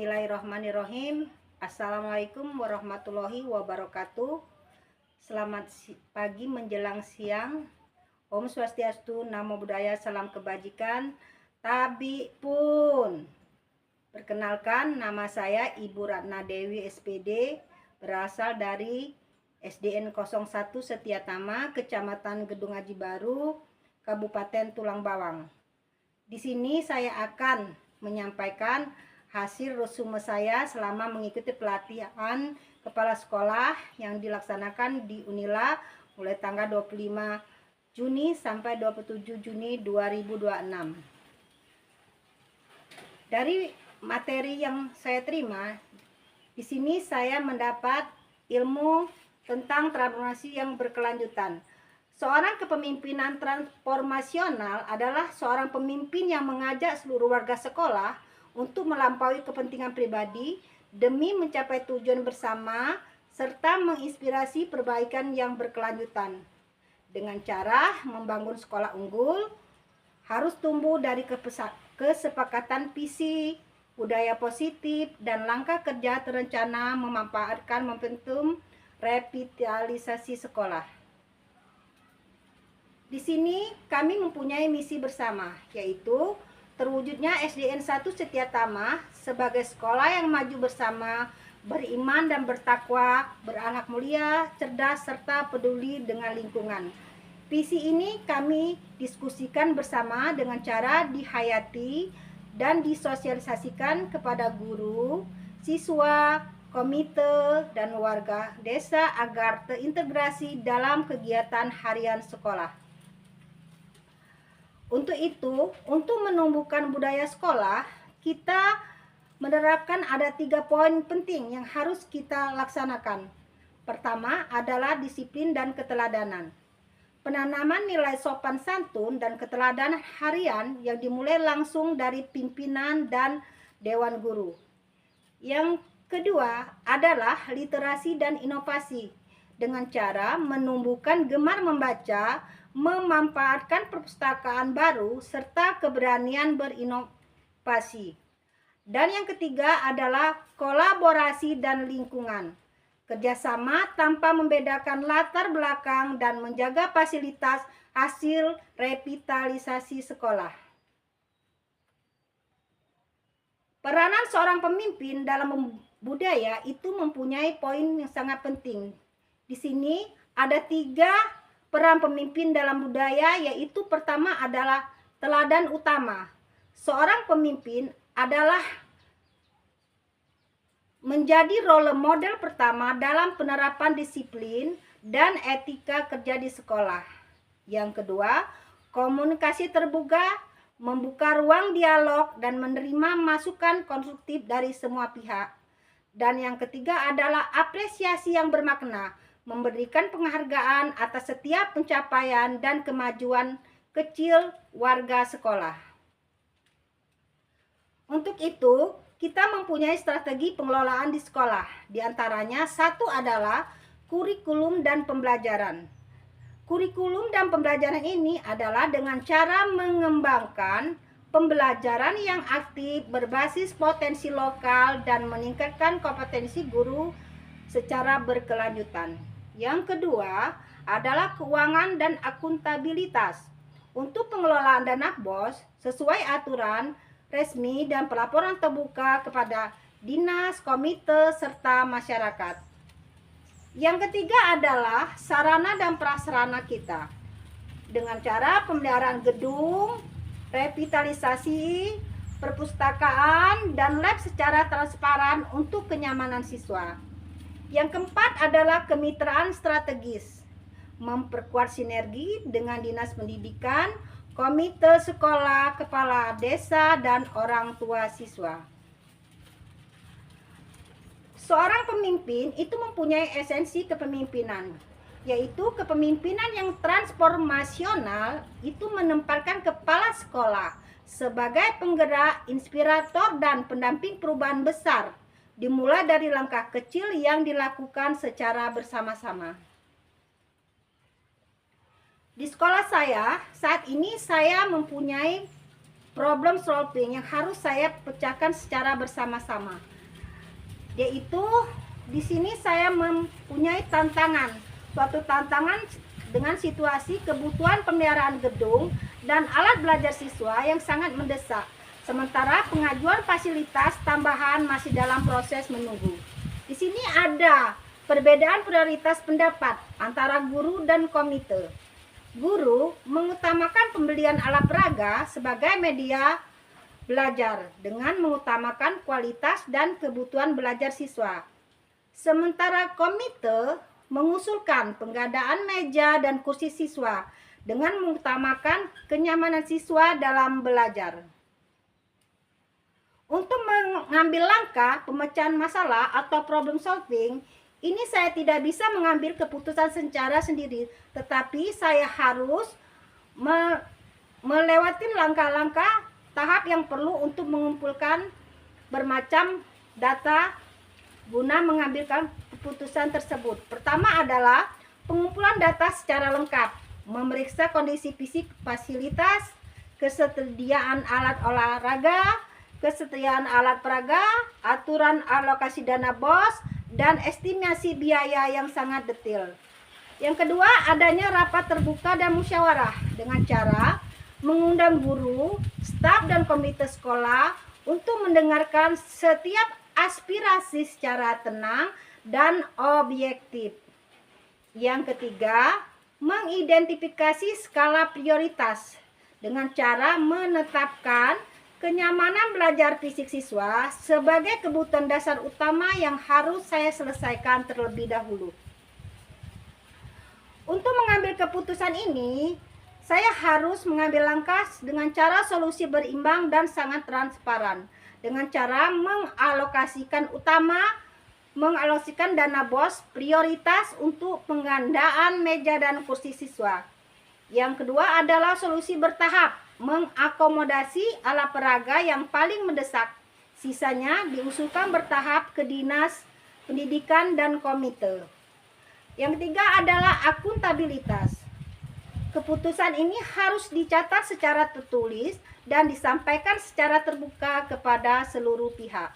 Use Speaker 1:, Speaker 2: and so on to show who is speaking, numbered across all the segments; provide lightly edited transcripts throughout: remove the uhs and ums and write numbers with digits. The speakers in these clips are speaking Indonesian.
Speaker 1: Bismillahirrahmanirrahim. Assalamualaikum warahmatullahi wabarakatuh. Selamat pagi menjelang siang. Om Swastiastu, Namo Buddhaya, salam kebajikan. Tabi pun. Perkenalkan, nama saya Ibu Ratna Dewi SPD, berasal dari SDN 01 Setiatama, Kecamatan Gedung Aji Baru, Kabupaten Tulang Bawang. Di sini saya akan menyampaikan hasil resume saya selama mengikuti pelatihan kepala sekolah yang dilaksanakan di Unila mulai tanggal 25 Juni sampai 27 Juni 2026. Dari materi yang saya terima, di sini saya mendapat ilmu tentang transformasi yang berkelanjutan. Seorang kepemimpinan transformasional adalah seorang pemimpin yang mengajak seluruh warga sekolah untuk melampaui kepentingan pribadi demi mencapai tujuan bersama serta menginspirasi perbaikan yang berkelanjutan. Dengan cara membangun sekolah unggul harus tumbuh dari kesepakatan visi, budaya positif, dan langkah kerja terencana memanfaatkan momentum revitalisasi sekolah. Di sini kami mempunyai misi bersama, yaitu terwujudnya SDN 1 Setiatama sebagai sekolah yang maju bersama, beriman dan bertakwa, berakhlak mulia, cerdas, serta peduli dengan lingkungan. Visi ini kami diskusikan bersama dengan cara dihayati dan disosialisasikan kepada guru, siswa, komite, dan warga desa agar terintegrasi dalam kegiatan harian sekolah. Untuk itu, untuk menumbuhkan budaya sekolah, kita menerapkan ada 3 poin penting yang harus kita laksanakan. Pertama adalah disiplin dan keteladanan. Penanaman nilai sopan santun dan keteladanan harian yang dimulai langsung dari pimpinan dan dewan guru. Yang kedua adalah literasi dan inovasi dengan cara menumbuhkan gemar membaca, memanfaatkan perpustakaan baru, serta keberanian berinovasi. Dan yang ketiga adalah kolaborasi dan lingkungan. Kerjasama tanpa membedakan latar belakang dan menjaga fasilitas hasil revitalisasi sekolah. Peranan seorang pemimpin dalam budaya itu mempunyai poin yang sangat penting. Di sini ada 3 peran pemimpin dalam budaya, yaitu pertama adalah teladan utama. Seorang pemimpin adalah menjadi role model pertama dalam penerapan disiplin dan etika kerja di sekolah. Yang kedua, komunikasi terbuka, membuka ruang dialog dan menerima masukan konstruktif dari semua pihak. Dan yang ketiga adalah apresiasi yang bermakna, memberikan penghargaan atas setiap pencapaian dan kemajuan kecil warga sekolah. Untuk itu, kita mempunyai strategi pengelolaan di sekolah. Di antaranya, 1 adalah kurikulum dan pembelajaran. Kurikulum dan pembelajaran ini adalah dengan cara mengembangkan pembelajaran yang aktif, berbasis potensi lokal, dan meningkatkan kompetensi guru secara berkelanjutan. Yang kedua adalah keuangan dan akuntabilitas. Untuk pengelolaan dana BOS sesuai aturan resmi dan pelaporan terbuka kepada dinas, komite, serta masyarakat. Yang ketiga adalah sarana dan prasarana kita. Dengan cara pemeliharaan gedung, revitalisasi, perpustakaan, dan lab secara transparan untuk kenyamanan siswa. Yang keempat adalah kemitraan strategis, memperkuat sinergi dengan dinas pendidikan, komite sekolah, kepala desa, dan orang tua siswa. Seorang pemimpin itu mempunyai esensi kepemimpinan, yaitu kepemimpinan yang transformasional itu menempatkan kepala sekolah sebagai penggerak, inspirator, dan pendamping perubahan besar, dimulai dari langkah kecil yang dilakukan secara bersama-sama. Di sekolah saya, saat ini saya mempunyai problem solving yang harus saya pecahkan secara bersama-sama. yaitu di sini saya mempunyai suatu tantangan dengan situasi kebutuhan pemeliharaan gedung dan alat belajar siswa yang sangat mendesak. Sementara pengajuan fasilitas tambahan masih dalam proses menunggu. Di sini ada perbedaan prioritas pendapat antara guru dan komite. Guru mengutamakan pembelian alat peraga sebagai media belajar dengan mengutamakan kualitas dan kebutuhan belajar siswa. Sementara komite mengusulkan pengadaan meja dan kursi siswa dengan mengutamakan kenyamanan siswa dalam belajar. Untuk mengambil langkah pemecahan masalah atau problem solving, ini saya tidak bisa mengambil keputusan secara sendiri, tetapi saya harus melewati langkah-langkah tahap yang perlu untuk mengumpulkan bermacam data guna mengambilkan keputusan tersebut. Pertama adalah pengumpulan data secara lengkap, memeriksa kondisi fisik fasilitas, kesediaan alat olahraga, kesediaan alat peraga, aturan alokasi dana BOS, dan estimasi biaya yang sangat detail. Yang kedua, adanya rapat terbuka dan musyawarah dengan cara mengundang guru, staf, dan komite sekolah untuk mendengarkan setiap aspirasi secara tenang dan objektif. Yang ketiga, mengidentifikasi skala prioritas dengan cara menetapkan kenyamanan belajar fisik siswa sebagai kebutuhan dasar utama yang harus saya selesaikan terlebih dahulu. Untuk mengambil keputusan ini, saya harus mengambil langkah dengan cara solusi berimbang dan sangat transparan. Dengan cara mengalokasikan dana BOS prioritas untuk penggandaan meja dan kursi siswa. Yang kedua adalah solusi bertahap, mengakomodasi alat peraga yang paling mendesak. Sisanya diusulkan bertahap ke dinas pendidikan dan komite. Yang ketiga adalah akuntabilitas. Keputusan ini harus dicatat secara tertulis dan disampaikan secara terbuka kepada seluruh pihak.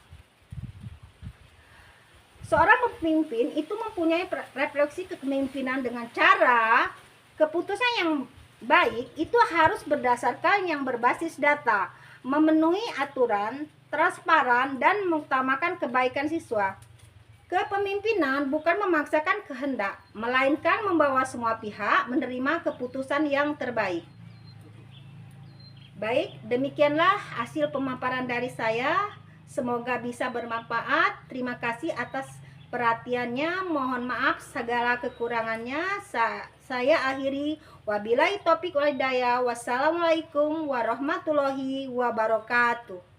Speaker 1: Seorang pemimpin itu mempunyai refleksi kepemimpinan dengan cara keputusan yang baik itu harus berdasarkan yang berbasis data, memenuhi aturan, transparan, dan mengutamakan kebaikan siswa. Kepemimpinan bukan memaksakan kehendak, melainkan membawa semua pihak menerima keputusan yang terbaik. Baik, demikianlah hasil pemaparan dari saya. Semoga bisa bermanfaat. Terima kasih atas perhatiannya. Mohon maaf segala kekurangannya. Saya akhiri. Wabillahi taufiq wal hidayah. Wassalamualaikum warahmatullahi wabarakatuh.